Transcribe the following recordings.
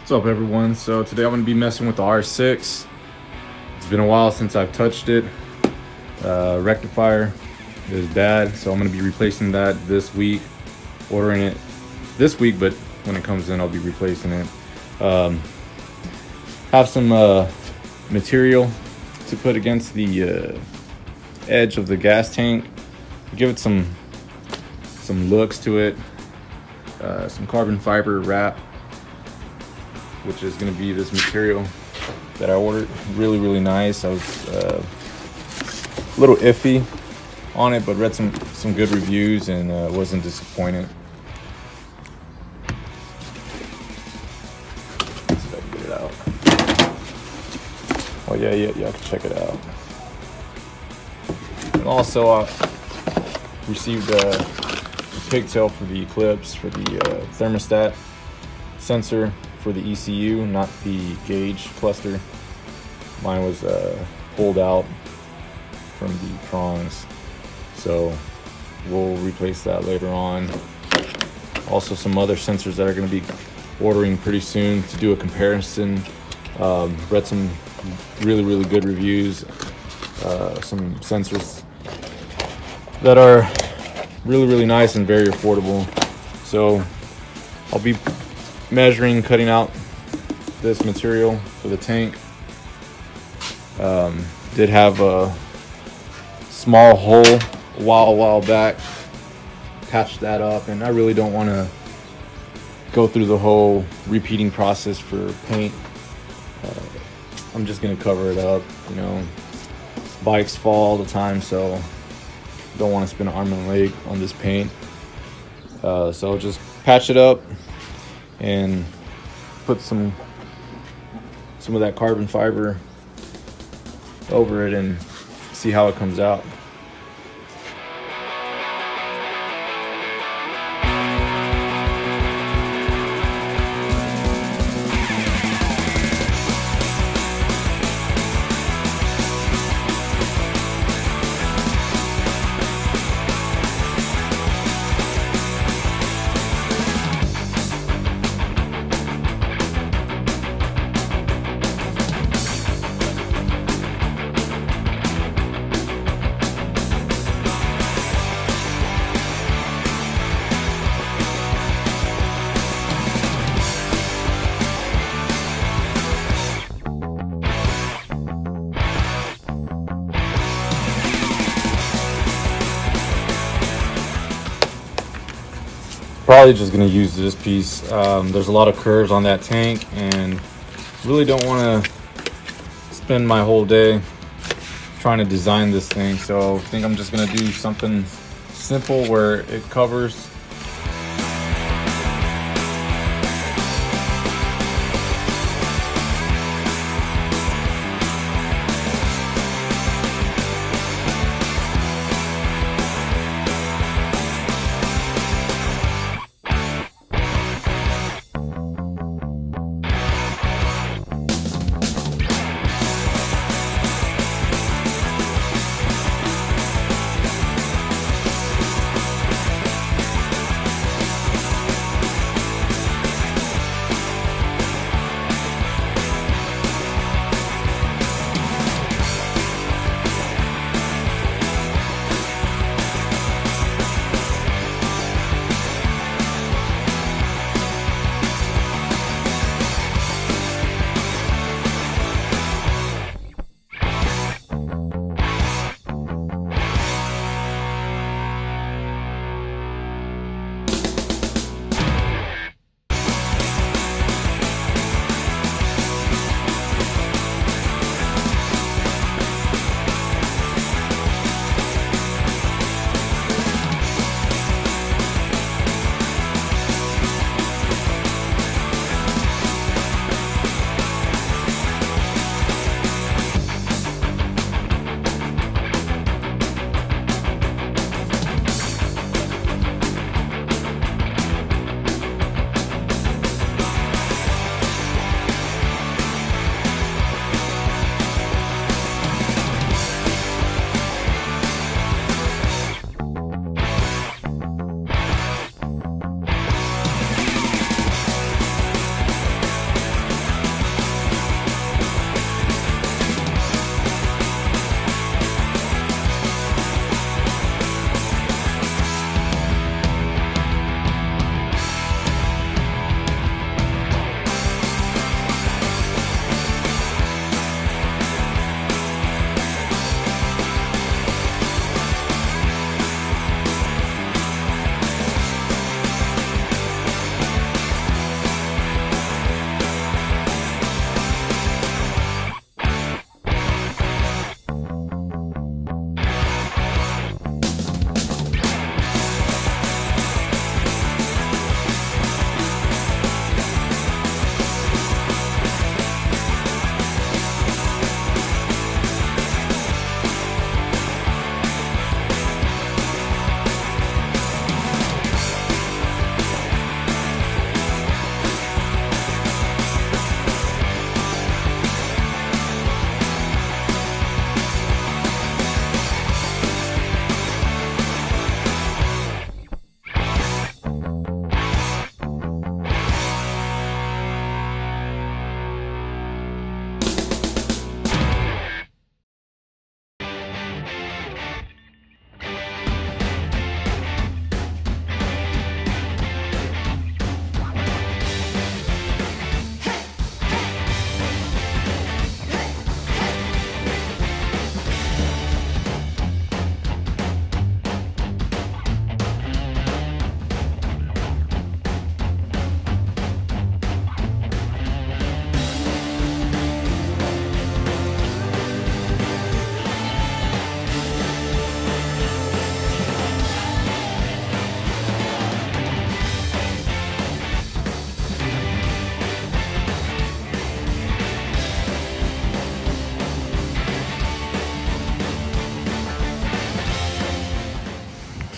What's up, everyone? So today I'm going to be messing with the R6. It's been a while since I've touched it. Rectifier is bad, so I'm going to be replacing that this week. Ordering it this week, but when it comes in I'll be replacing it. Have some material to put against the edge of the gas tank. Give it some looks to it. Some carbon fiber wrap, which is going to be this material that I ordered. Really nice. I was a little iffy on it, but read some good reviews and wasn't disappointed. Let's see if I can get it out. Oh yeah, I can check it out. And also I received a Pigtail for the Eclipse, for the thermostat sensor for the ECU, not the gauge cluster. Mine was pulled out from the prongs, so we'll replace that later on. Also some other sensors that are going to be ordering pretty soon to do a comparison. Read some really good reviews. Some sensors that are really nice and very affordable. So I'll be measuring, cutting out this material for the tank. Did have a small hole a while back. Patched that up, and I really don't want to go through the whole repeating process for paint. I'm just gonna cover it up. You know, bikes fall all the time, so don't want to spend an arm and a leg on this paint. So I'll just patch it up and put some of that carbon fiber over it and see how it comes out. Probably just going to use this piece. There's a lot of curves on that tank, and really don't want to spend my whole day trying to design this thing. So I think I'm just going to do something simple where it covers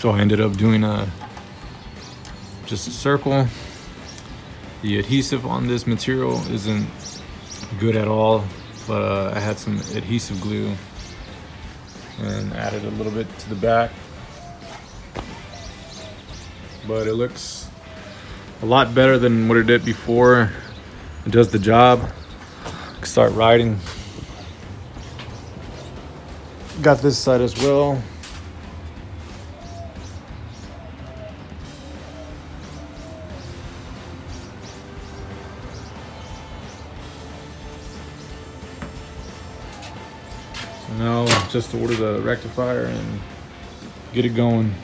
So I ended up doing just a circle. The adhesive on this material isn't good at all, but I had some adhesive glue and added a little bit to the back. But it looks a lot better than what it did before. It does the job. Start riding. Got this side as well. So now just to order the rectifier and get it going.